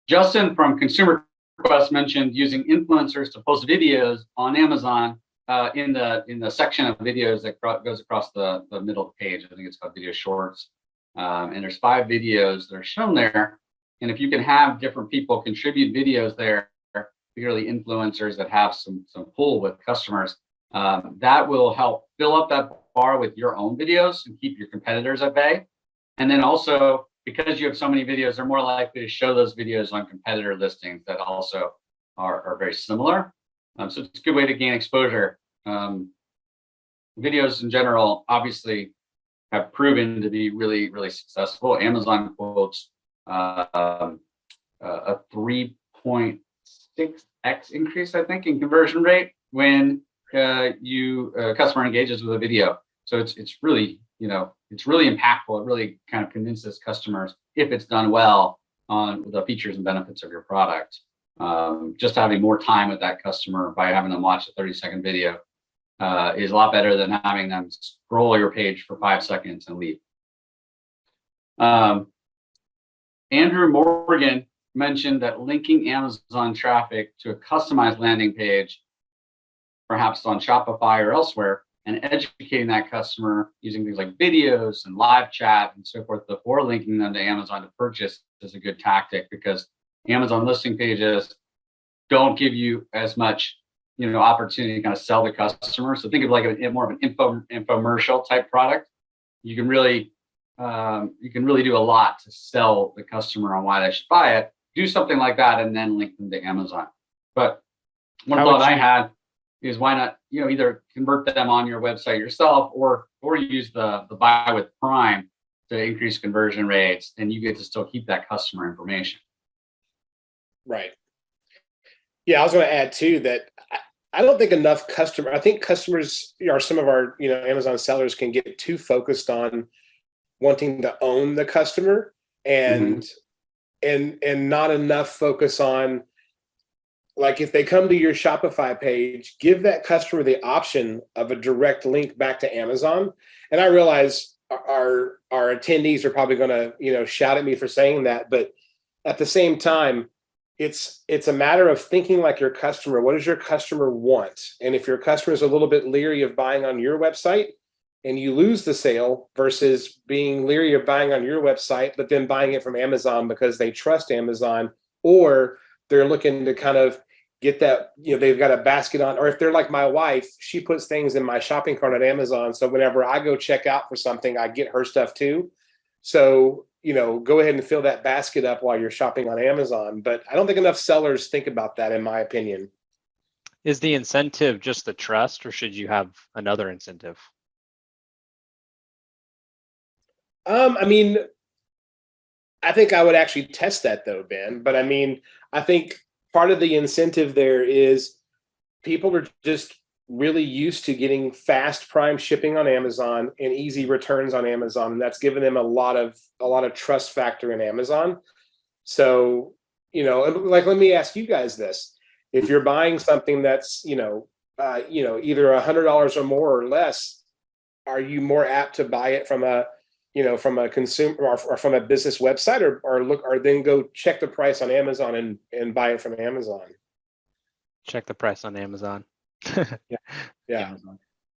Justin from Consumer Quest mentioned using influencers to post videos on Amazon in the section of videos that goes across the middle of the page. I think it's called Video Shorts. And there's 5 videos that are shown there. And if you can have different people contribute videos there, particularly influencers that have some pull with customers, that will help fill up that bar with your own videos and keep your competitors at bay. And then also, because you have so many videos, they're more likely to show those videos on competitor listings that also are very similar. So it's a good way to gain exposure. Videos in general, obviously, have proven to be really, really successful. Amazon quotes a 3.6x increase, I think, in conversion rate when customer engages with a video. So it's really, it's really impactful. It really kind of convinces customers, if it's done well, on the features and benefits of your product. Just having more time with that customer by having them watch a 30-second video is a lot better than having them scroll your page for 5 seconds and leave. Andrew Morgan mentioned that linking Amazon traffic to a customized landing page, perhaps on Shopify or elsewhere, and educating that customer using things like videos and live chat and so forth before linking them to Amazon to purchase is a good tactic, because Amazon listing pages don't give you as much opportunity to kind of sell the customer. So think of like more of an infomercial type product. You can really do a lot to sell the customer on why they should buy it. Do something like that and then link them to Amazon. But one thought I had is, why not either convert them on your website yourself, or use the buy with Prime to increase conversion rates, and you get to still keep that customer information. Right. Yeah, I was going to add too that I don't think enough I think customers, or some of our Amazon sellers, can get too focused on wanting to own the customer and not enough focus on, like, if they come to your Shopify page, give that customer the option of a direct link back to Amazon. And I realize our attendees are probably going to shout at me for saying that, but at the same time, it's a matter of thinking like your customer. What does your customer want? And if your customer is a little bit leery of buying on your website and you lose the sale, versus being leery of buying on your website but then buying it from Amazon because they trust Amazon, or they're looking to kind of get that, they've got a basket on, or if they're like my wife, she puts things in my shopping cart at Amazon. So whenever I go check out for something, I get her stuff too. So, go ahead and fill that basket up while you're shopping on Amazon. But I don't think enough sellers think about that, in my opinion. Is the incentive just the trust, or should you have another incentive? I mean, I think I would actually test that though, Ben. But I mean, I think part of the incentive there is people are just really used to getting fast Prime shipping on Amazon and easy returns on Amazon, and that's given them a lot of trust factor in Amazon. So, like, let me ask you guys this: if you're buying something that's either $100 or more or less, are you more apt to buy it from a consumer or from a business website, or then go check the price on Amazon and buy it from Amazon? Check the price on Amazon. Yeah.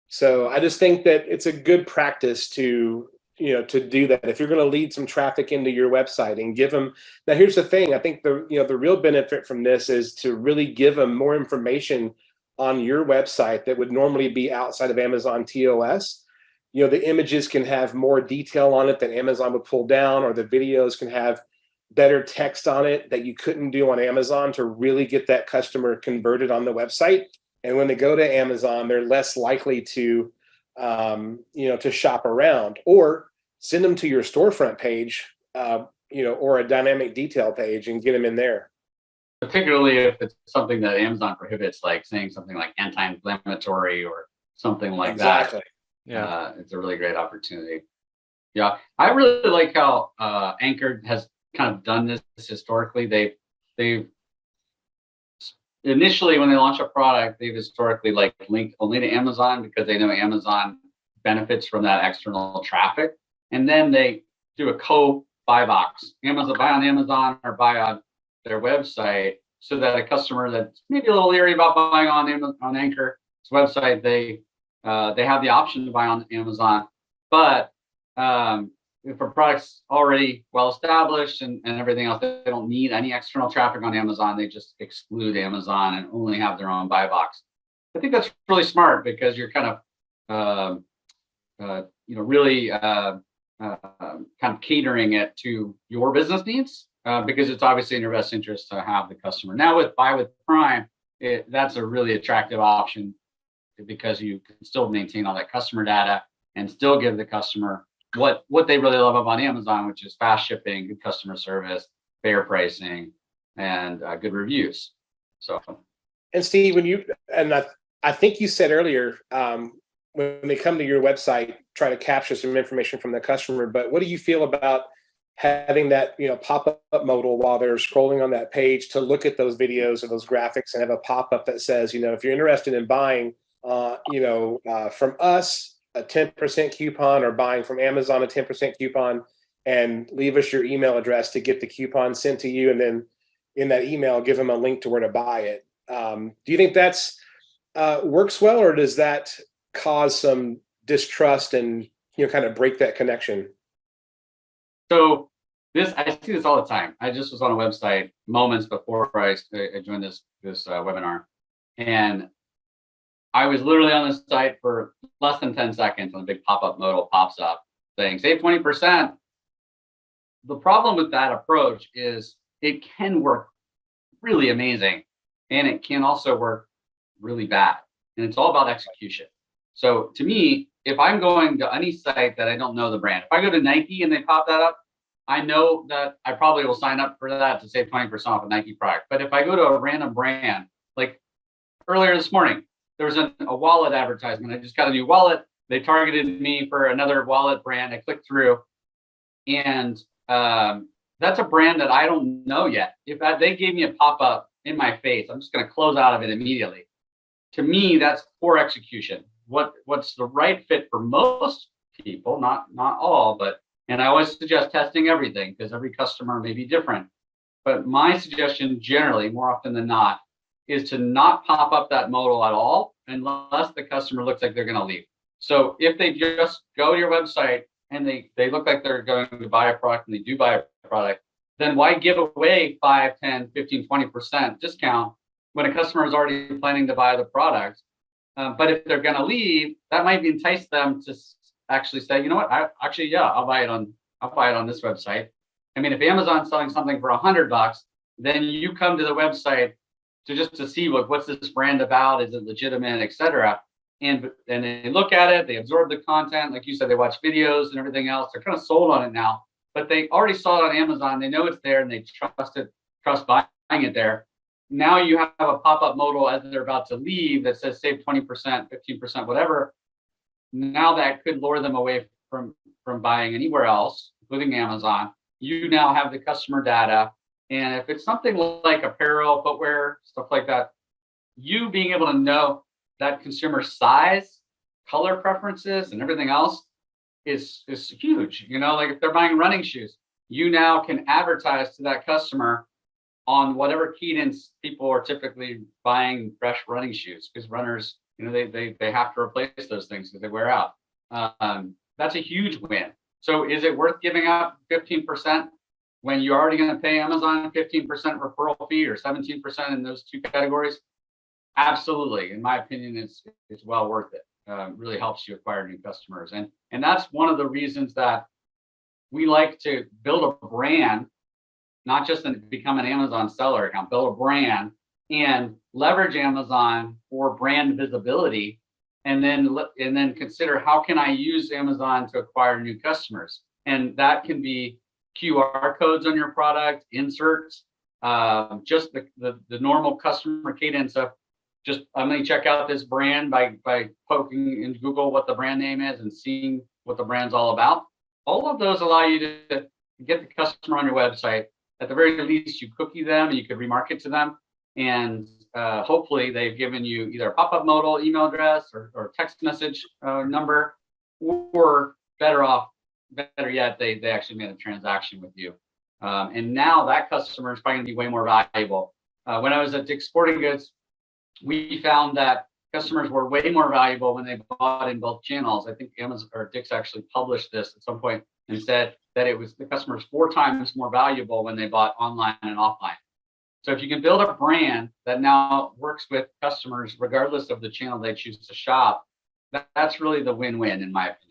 So I just think that it's a good practice to do that. If you're going to lead some traffic into your website and give them, now here's the thing, I think the real benefit from this is to really give them more information on your website that would normally be outside of Amazon TOS. The images can have more detail on it than Amazon would pull down, or the videos can have better text on it that you couldn't do on Amazon, to really get that customer converted on the website. And when they go to Amazon, they're less likely to shop around, or send them to your storefront page, or a dynamic detail page, and get them in there. Particularly if it's something that Amazon prohibits, like saying something like anti-inflammatory or something like that. Exactly. Yeah. It's a really great opportunity. Yeah, I really like how Anchor has kind of done this historically. They've initially, when they launch a product, they've historically linked only to Amazon, because they know Amazon benefits from that external traffic. And then they do a co-buy box. Buy on Amazon or buy on their website so that a customer that's maybe a little leery about buying on Anchor's website, they have the option to buy on Amazon. But if a product's already well established and everything else, they don't need any external traffic on Amazon. They just exclude Amazon and only have their own buy box. I think that's really smart because you're kind of really kind of catering it to your business needs because it's obviously in your best interest to have the customer. Now with Buy with Prime, that's a really attractive option because you can still maintain all that customer data and still give the customer what they really love about Amazon, which is fast shipping, good customer service, fair pricing, and good reviews. So, and Steve, I think you said earlier, when they come to your website, try to capture some information from the customer. But what do you feel about having that pop-up modal while they're scrolling on that page to look at those videos or those graphics and have a pop-up that says, if you're interested in buying, from us, a 10% coupon, or buying from Amazon, a 10% coupon, and leave us your email address to get the coupon sent to you. And then in that email, give them a link to where to buy it. Do you think that's works well, or does that cause some distrust and kind of break that connection? So I see this all the time. I just was on a website moments before I joined this webinar, and I was literally on the site for less than 10 seconds and a big pop-up modal pops up saying save 20%. The problem with that approach is it can work really amazing and it can also work really bad. And it's all about execution. So to me, if I'm going to any site that I don't know the brand, if I go to Nike and they pop that up, I know that I probably will sign up for that to save 20% off a Nike product. But if I go to a random brand, like earlier this morning, there was a wallet advertisement. I just got a new wallet. They targeted me for another wallet brand. I clicked through, and that's a brand that I don't know yet. If they gave me a pop-up in my face, I'm just going to close out of it immediately. To me, that's poor execution. What's the right fit for most people, not all, and I always suggest testing everything because every customer may be different. But my suggestion generally, more often than not, is to not pop up that modal at all unless the customer looks like they're going to leave. So if they just go to your website and they look like they're going to buy a product and they do buy a product, then why give away 5, 10, 15, 20% discount when a customer is already planning to buy the product? But if they're going to leave, that might entice them to actually say, you know what, I'll buy it on this website. I mean, if Amazon's selling something for $100, then you come to the website to see what's this brand about, is it legitimate, etc. And they look at it, they absorb the content, like you said, they watch videos and everything else. They're kind of sold on it now, but they already saw it on Amazon. They know it's there and they trust buying it there. Now you have a pop-up modal as they're about to leave that says save 20%, 15%, whatever. Now that could lure them away from buying anywhere else, including Amazon. You now have the customer data. And if it's something like apparel, footwear, stuff like that, you being able to know that consumer size, color preferences, and everything else is huge. Like if they're buying running shoes, you now can advertise to that customer on whatever cadence people are typically buying fresh running shoes, because runners, they have to replace those things because they wear out. That's a huge win. So is it worth giving up 15%? When you're already going to pay Amazon 15% referral fee or 17% in those two categories? Absolutely. In my opinion, it's well worth it. Really helps you acquire new customers. And that's one of the reasons that we like to build a brand, not just become an Amazon seller account, build a brand and leverage Amazon for brand visibility. And then consider, how can I use Amazon to acquire new customers? And that can be QR codes on your product, inserts, just the normal customer cadence of just, I'm going to check out this brand by poking in Google what the brand name is and seeing what the brand's all about. All of those allow you to get the customer on your website. At the very least, you cookie them and you could remarket to them. And hopefully they've given you either a pop-up modal email address or text message number, or better yet, they actually made a transaction with you. And now that customer is probably going to be way more valuable. When I was at Dick's Sporting Goods, we found that customers were way more valuable when they bought in both channels. I think Amazon or Dick's actually published this at some point and said that it was the customers 4 times more valuable when they bought online and offline. So if you can build a brand that now works with customers regardless of the channel they choose to shop, that's really the win-win in my opinion.